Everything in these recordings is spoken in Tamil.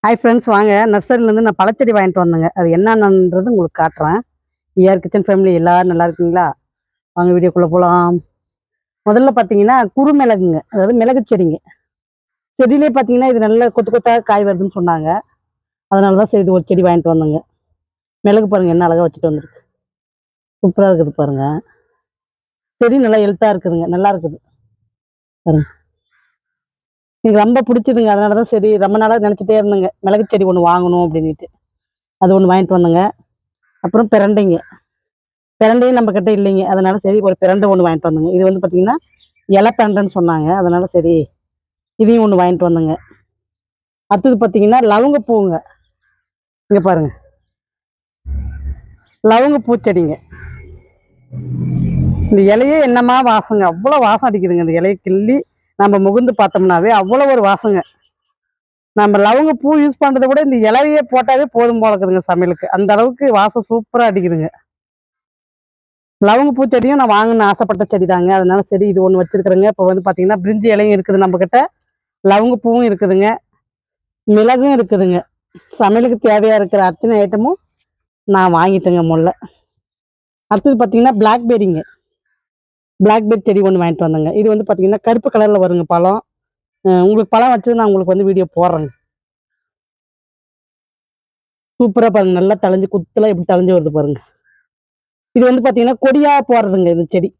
ஹாய் ஃப்ரெண்ட்ஸ், வாங்க நர்சரியிலேருந்து நான் பழச்செடி வாங்கிட்டு வந்தேங்க. அது என்னென்னன்றது உங்களுக்கு காட்டுறேன். ஏஆர் கிச்சன் ஃபேமிலி எல்லோரும் நல்லா இருக்கீங்களா? வாங்க வீடியோக்குள்ளே போகலாம். முதல்ல பார்த்தீங்கன்னா குறுமிளகுங்க, அதாவது மிளகு செடிங்க. செடியிலே பார்த்தீங்கன்னா இது நல்ல கொத்து கொத்தாக காய் வருதுன்னு சொன்னாங்க. அதனால தான் சரி இது ஒரு செடி வாங்கிட்டு வந்தேங்க. மிளகு பாருங்கள் என்ன அழகாக வச்சுட்டு வந்துருக்கு. சூப்பராக இருக்குது பாருங்கள். செடி நல்லா ஹெல்த்தாக இருக்குதுங்க, நல்லா இருக்குது பாருங்க. எனக்கு ரொம்ப பிடிச்சதுங்க. அதனால தான் சரி ரொம்ப நாளாக நினச்சிட்டே இருந்தேங்க மிளகு செடி ஒன்று வாங்கணும் அப்படின்ட்டு. அது ஒன்று வாங்கிட்டு வந்தேங்க. அப்புறம் பிரண்டையும் நம்ம கிட்ட இல்லைங்க. அதனால சரி ஒரு பிரண்டை ஒன்று வாங்கிட்டு வந்தேங்க. இது வந்து பார்த்தீங்கன்னா இலை பிரண்டைன்னு சொன்னாங்க. அதனால சரி இதையும் ஒன்று வாங்கிட்டு வந்தேங்க. அடுத்தது பார்த்தீங்கன்னா லவங்க பூங்க. இங்கே பாருங்க, லவங்க பூச்செடிங்க. இந்த இலையே என்னமா வாசங்க, அவ்வளோ வாசம் அடிக்குதுங்க. இந்த இலையை கிள்ளி நம்ம முகுந்து பார்த்தோம்னாவே அவ்வளோ ஒரு வாசங்க. நம்ம லவங்க பூ யூஸ் பண்ணுறதை விட இந்த இலையே போட்டாவே போதும் போல இருக்குதுங்க சமையலுக்கு. அந்த அளவுக்கு வாசம் சூப்பராக அடிக்குதுங்க. லவங்க பூச்செடியும் நான் வாங்கணும்னு ஆசைப்பட்ட செடி தாங்க. அதனால சரி இது ஒன்று வச்சிருக்கிறேங்க. இப்போ வந்து பார்த்தீங்கன்னா பிரிஞ்சி இலையும் இருக்குது நம்மக்கிட்ட, லவங்க பூவும் இருக்குதுங்க, மிளகும் இருக்குதுங்க. சமையலுக்கு தேவையாக இருக்கிற அத்தனை ஐட்டமும் நான் வாங்கிட்டேங்க முல்லை. அடுத்தது பார்த்தீங்கன்னா பிளாக்பெரிங்க. பிளாக்பெரி செடி ஒன்று வாங்கிட்டு வந்தேங்க. இது வந்து பார்த்தீங்கன்னா கருப்பு கலரில் வருங்க பழம். உங்களுக்கு பழம் வச்சது நான் உங்களுக்கு வந்து வீடியோ போடுறேங்க. சூப்பராக பாருங்க, நல்லா தளைஞ்சு குத்துலாம் எப்படி தளைஞ்சு வருது பாருங்க. இது வந்து பார்த்தீங்கன்னா கொடியாக போடுறதுங்க. இது செடி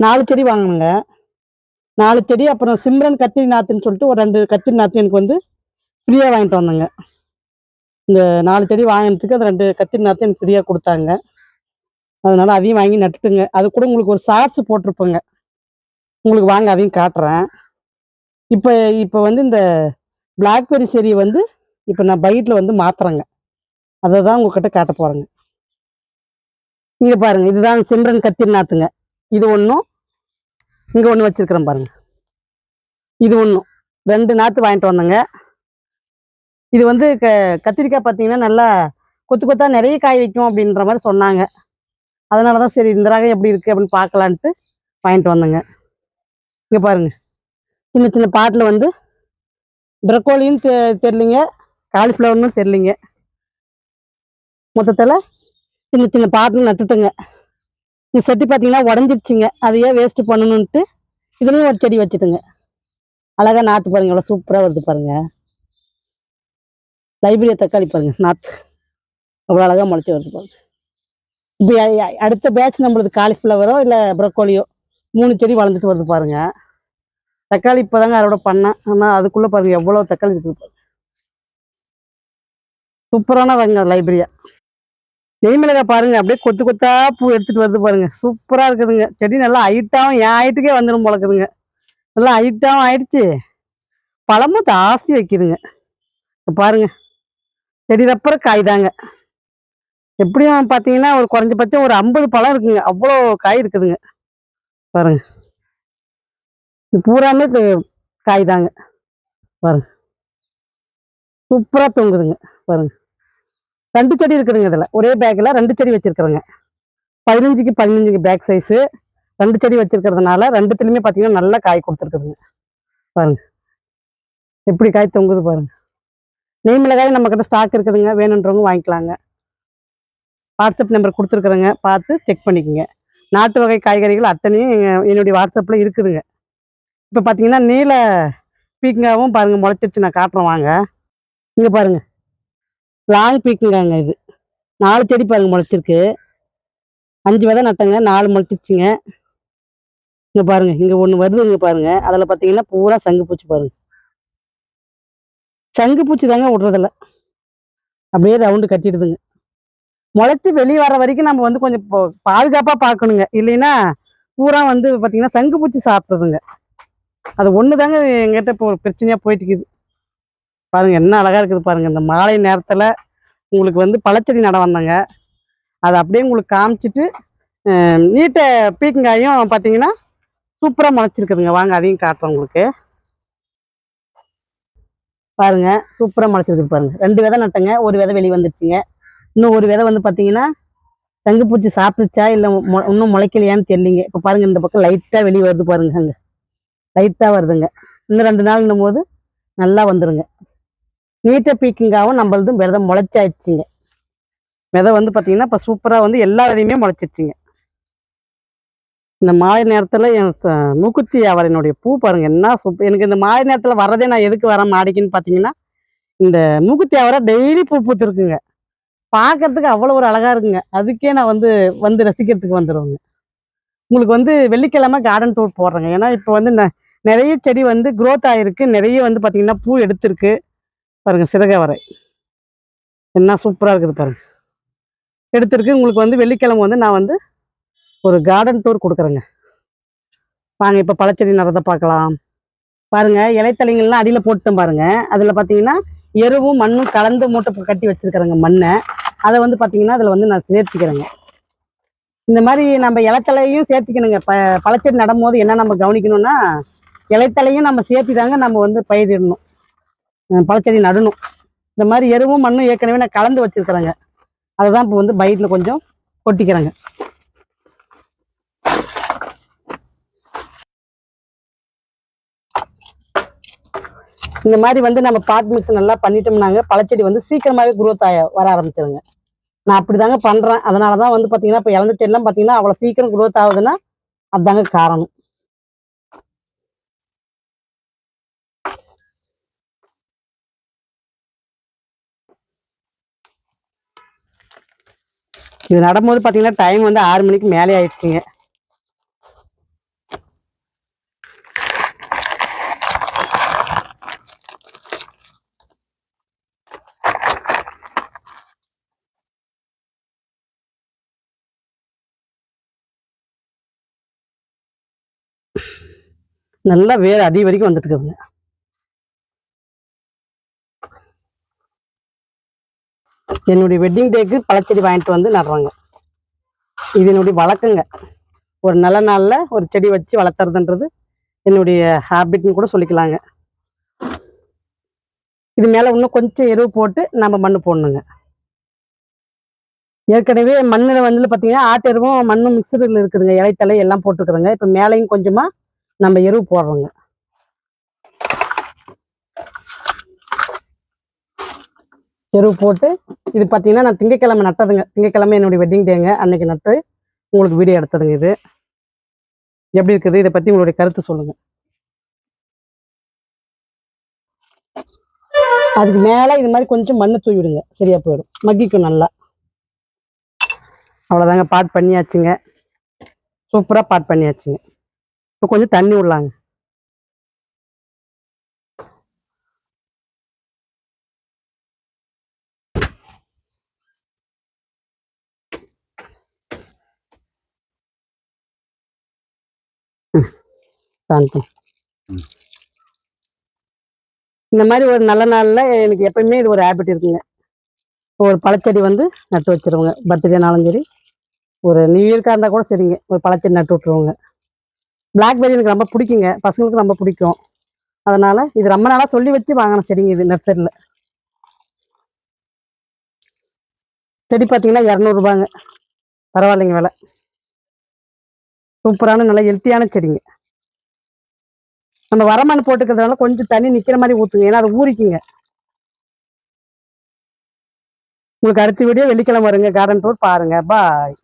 4 செடி வாங்கினுங்க. 4 செடி. அப்புறம் சிம்ரன் கத்திரி நாற்றுன்னு சொல்லிட்டு ஒரு 2 கத்திரி நாற்று எனக்கு வந்து ஃப்ரீயாக வாங்கிட்டு வந்தேங்க. இந்த 4 செடி வாங்கினதுக்கு அந்த 2 கத்திரி நாற்று எனக்கு ஃப்ரீயாக கொடுத்தாங்க. அதனால அதையும் வாங்கி நட்டுட்டுங்க. அது கூட உங்களுக்கு ஒரு ஷார்ட்ஸ் போட்டிருப்பேங்க, உங்களுக்கு வாங்க அதையும் காட்டுறேன். இப்போ இப்போ வந்து இந்த பிளாக்பெரி செடியை வந்து இப்போ நான் பைட்டில் வந்து மாத்துறேங்க. அதை தான் உங்ககிட்ட காட்ட போகிறேங்க. இங்கே பாருங்கள், இதுதான் சிம்ரன் கத்திரி நாற்றுங்க. இது ஒன்றும் இங்கே ஒன்று வச்சுருக்கிறேன் பாருங்க. இது ஒன்றும் 2 நாற்று வாங்கிட்டு வந்தேங்க. இது வந்து கத்திரிக்காய் பார்த்தீங்கன்னா நல்லா கொத்து கொத்தா நிறைய காய் வைக்கும் அப்படின்ற மாதிரி சொன்னாங்க. அதனால தான் சரி இந்த ரகம் எப்படி இருக்குது அப்படின்னு பார்க்கலான்ட்டு வாங்கிட்டு வந்தேங்க. இங்கே பாருங்கள், சின்ன சின்ன பாட்டில் வந்து ப்ரக்கோலியும் தெரிலிங்க, காலிஃப்ளவர்னும் தெரிலிங்க. மொத்தத்தில் சின்ன சின்ன பாட்டில் நட்டுட்டுங்க. இந்த செடி பார்த்தீங்கன்னா உடஞ்சிருச்சுங்க. அதையே வேஸ்ட்டு பண்ணணுன்ட்டு இதுலேயும் ஒரு செடி வச்சுட்டுங்க. அழகாக நாற்று பாருங்கள், எவ்வளோ சூப்பராக வருது பாருங்கள். லைப்ரரியா தக்காளி பாருங்கள், நாற்று அவ்வளோ அழகாக முளைச்சி வருது பாருங்கள். இப்போ அடுத்த பேட்ச் நம்மளுக்கு காலிஃப்ளவரோ இல்லை ப்ரக்கோலியோ 3 செடி வளர்ந்துட்டு வருது பாருங்கள். தக்காளி இப்போ தாங்க அறுவடை பண்ணேன். ஆனால் அதுக்குள்ளே பாருங்கள் எவ்வளோ தக்காளி இருக்குது பாருங்க. சூப்பரான ரங்க லைப்ரரியா. நெய்மிளகாய் பாருங்கள், அப்படியே கொத்து கொத்தா பூ எடுத்துகிட்டு வருது பாருங்கள். சூப்பராக இருக்குதுங்க. செடி நல்லா ஹைட்டாகவும் என் ஹைட்டுக்கே வந்துடும் போலக்குதுங்க. நல்லா ஹைட்டாகவும் ஆயிடுச்சு, பழமும் ஜாஸ்தி வைக்குதுங்க. பாருங்க, செடி தப்புற காய் தாங்க. எப்படியும் பார்த்தீங்கன்னா ஒரு குறைஞ்சபட்சம் ஒரு 50 பழம் இருக்குங்க. அவ்வளோ காய் இருக்குதுங்க பாருங்க. இது பூராமே காய் தாங்க பாருங்க. சூப்பராக தொங்குதுங்க பாருங்க. 2 செடி இருக்குதுங்க. இதில் ஒரே பேக்கில் 2 செடி வச்சுருக்குறேங்க. 15க்கு 15 பேக் சைஸு 2 செடி வச்சுருக்கிறதுனால 2துலேயுமே பார்த்தீங்கன்னா நல்லா காய் கொடுத்துருக்குதுங்க பாருங்க. எப்படி காய் தொங்குது பாருங்க. நெய் மிளகாய் நம்மக்கிட்ட ஸ்டாக் இருக்குதுங்க, வேணுன்றவங்க வாங்கிக்கலாங்க. வாட்ஸ்அப் நம்பர் கொடுத்துருக்குறேங்க, பார்த்து செக் பண்ணிக்கோங்க. நாட்டு வகை காய்கறிகள் அத்தனையும் என்னுடைய வாட்ஸ்அப்பில் இருக்குதுங்க. இப்போ பார்த்தீங்கன்னா நீல பீக்கங்காவும் பாருங்கள் முளைச்சிருச்சு, நான் காட்டுறேன் வாங்க. இங்கே பாருங்கள், லாங் பீக்கங்காங்க. இது 4 செடி பாருங்கள் முளைச்சிருக்கு. 5 விதை நட்டங்க, 4 முளைச்சிருச்சுங்க. இங்கே பாருங்கள், இங்கே ஒன்று வருதுங்க பாருங்கள். அதில் பார்த்தீங்கன்னா பூரா சங்கு பூச்சி பாருங்கள். சங்கு பூச்சி தாங்க விட்றதில்ல, அப்படியே ரவுண்டு கட்டிடுதுங்க. முளைச்சி வெளியே வர வரைக்கும் நம்ம வந்து கொஞ்சம் பாதுகாப்பாக பார்க்கணுங்க. இல்லைன்னா பூரா வந்து பார்த்தீங்கன்னா சங்கு பூச்சி சாப்பிட்றதுங்க. அது ஒன்று தாங்க எங்கிட்ட இப்போ ஒரு பிரச்சனையாக போயிட்டு இருக்குது பாருங்கள். என்ன அழகாக இருக்குது பாருங்கள். இந்த மாலை நேரத்தில் உங்களுக்கு வந்து பழச்செடி நட வந்தாங்க, அதை அப்படியே உங்களுக்கு காமிச்சிட்டு நீட்டை பீக்கங்காயும் பார்த்தீங்கன்னா சூப்பராக முளைச்சிருக்குதுங்க. வாங்க அதையும் காட்டுறேன் உங்களுக்கு பாருங்க. சூப்பராக முளைச்சிருக்குது பாருங்கள். 2 விதை நட்டங்க, ஒரு விதை வெளியே வந்துருச்சுங்க. இன்னும் ஒரு விதை வந்து பார்த்தீங்கன்னா தங்குப்பூச்சி சாப்பிட்டுச்சா இல்லை இன்னும் முளைக்கலையான்னு தெரியலிங்க. இப்போ பாருங்கள், இந்த பக்கம் லைட்டாக வெளியே வருது பாருங்க. அங்கே லைட்டாக வருதுங்க. இன்னும் 2 நாள்னும் போது நல்லா வந்துடுங்க. நீட்ட பீக்கிங்காகவும் நம்மளதும் விதை முளைச்சாயிடுச்சுங்க. விதை வந்து பார்த்தீங்கன்னா இப்போ சூப்பராக வந்து எல்லா விதையுமே முளைச்சிருச்சுங்க. இந்த மாலை நேரத்தில் என் மூக்குத்தி அவரனுடைய பூ பாருங்க என்ன சூப்பர். எனக்கு இந்த மாலை நேரத்தில் வர்றதே நான் எதுக்கு வரேன் மாடிக்குன்னு பார்த்தீங்கன்னா, இந்த மூக்குத்தி அவரை டெய்லி பூ பூத்துருக்குங்க. பார்க்கறதுக்கு அவ்வளோ ஒரு அழகா இருக்குங்க. அதுக்கே நான் வந்து வந்து ரசிக்கிறதுக்கு வந்துடுவேங்க. உங்களுக்கு வந்து வெள்ளிக்கிழமை கார்டன் டூர் போடுறேங்க. ஏன்னா இப்போ வந்து நிறைய செடி வந்து க்ரோத் ஆகிருக்கு. நிறைய வந்து பார்த்தீங்கன்னா பூ எடுத்திருக்கு. பாருங்க சிறகவரை என்ன சூப்பராக இருக்குது பாருங்க. எடுத்திருக்கு. உங்களுக்கு வந்து வெள்ளிக்கிழமை வந்து நான் வந்து ஒரு கார்டன் டூர் கொடுக்குறேங்க. வாங்க இப்போ பழச்செடி நடுறத பார்க்கலாம். பாருங்க இலைத்தலைங்கள்லாம் அடியில் போட்டுட்டோம் பாருங்க. அதில் பார்த்தீங்கன்னா எருவும் மண்ணும் கலந்து மூட்டை கட்டி வச்சிருக்கிறேங்க மண்ணை. அதை வந்து பார்த்தீங்கன்னா அதில் வந்து நான் சேர்த்துக்கிறேங்க. இந்த மாதிரி நம்ம இலைத்தலையும் சேர்த்துக்கணுங்க. பழச்செடி நடும்போது என்ன நம்ம கவனிக்கணும்னா, இலைத்தலையும் நம்ம சேர்த்து தாங்க நம்ம வந்து பயிரிடணும், பழச்செடி நடணும். இந்த மாதிரி எருவும் மண்ணும் ஏற்கனவே நான் கலந்து வச்சிருக்கிறேங்க. அதை தான் இப்போ வந்து பைட்டில் கொஞ்சம் கொட்டிக்கிறேங்க. இந்த மாதிரி வந்து நம்ம பாட் மிக்ஸ் நல்லா பண்ணிட்டோம்னாங்க பழச்செடி வந்து சீக்கிரமாகவே குரோத் வர ஆரம்பிச்சிருங்க. நான் அப்படி தாங்க பண்ணுறேன். அதனால தான் வந்து பார்த்தீங்கன்னா இப்போ இழந்த செடிலாம் பார்த்தீங்கன்னா அவ்வளோ சீக்கிரம் குரோத் ஆகுதுன்னா அதுதாங்க காரணம். இது நடும்போது பார்த்தீங்கன்னா டைம் வந்து 6 மணிக்கு மேலே ஆயிடுச்சுங்க. நல்லா வேறு அடி வரைக்கும் வந்துட்டு இருக்குதுங்க. என்னுடைய வெட்டிங் டேக்கு பழச்செடி வாங்கிட்டு வந்து நடுறாங்க. இது என்னுடைய வழக்கங்க. ஒரு நல்ல நாளில் ஒரு செடி வச்சு வளர்த்துறதுன்றது என்னுடைய ஹேபிட்னு கூட சொல்லிக்கலாங்க. இது மேலே இன்னும் கொஞ்சம் எருவு போட்டு நம்ம மண் போடணுங்க. ஏற்கனவே மண்ணில் வந்து பார்த்தீங்கன்னா ஆட்டு எருவும் மண்ணும் மிக்சரில் இருக்குதுங்க. இலைத்தலை எல்லாம் போட்டுக்கிறோங்க. இப்போ மேலேயும் கொஞ்சமாக நம்ம எருவு போடுறோங்க. எருவு போட்டு இது பார்த்தீங்கன்னா நான் திங்கக்கிழமை நட்டதுங்க. திங்கக்கிழமை என்னுடைய வெட்டிங் டேங்க. அன்னைக்கு நட்டு உங்களுக்கு வீடியோ எடுத்ததுங்க. இது எப்படி இருக்குது? இதை பற்றி உங்களுடைய கருத்து சொல்லுங்கள். அதுக்கு மேலே இது மாதிரி கொஞ்சம் மண்ணு தூவி விடுங்க, சரியா போயிடும், மக்கிக்கும் நல்லா. அவ்வளோதாங்க, பாட் பண்ணியாச்சுங்க. சூப்பராக பாட் பண்ணியாச்சுங்க. இப்போ கொஞ்சம் தண்ணி விடலாங்க. இந்த மாதிரி ஒரு நல்ல நாளில் எனக்கு எப்பயுமே இது ஒரு ஹேபிட் இருக்குங்க. ஒரு பழச்செடி வந்து நட்டு வச்சிருவோங்க. பர்த்டேனாலும் சரி, ஒரு நியூ இயர்க்காக இருந்தால் கூட சரிங்க, ஒரு பழச்செடி நட்டு விட்ருவோங்க. பிளாக்பெர்ரி எனக்கு ரொம்ப பிடிக்குங்க, பசங்களுக்கு ரொம்ப பிடிக்கும். அதனால இது ரொம்ப நாளாக சொல்லி வச்சு வாங்கின செடிங்க. இது நர்சரியில் செடி பார்த்தீங்கன்னா 200 ரூபாங்க. பரவாயில்லைங்க விலை. சூப்பரான நல்ல ஹெல்த்தியான செடிங்க. நம்ம வரமண் போட்டுக்கிறதுனால கொஞ்சம் தண்ணி நிற்கிற மாதிரி ஊற்றுங்க, ஏன்னா அது ஊறிக்குங்க. உங்களுக்கு அடுத்த வீடியோ வெள்ளிக்கிழமை வருங்க. கார்டன் டூர் பாருங்க. பாய்.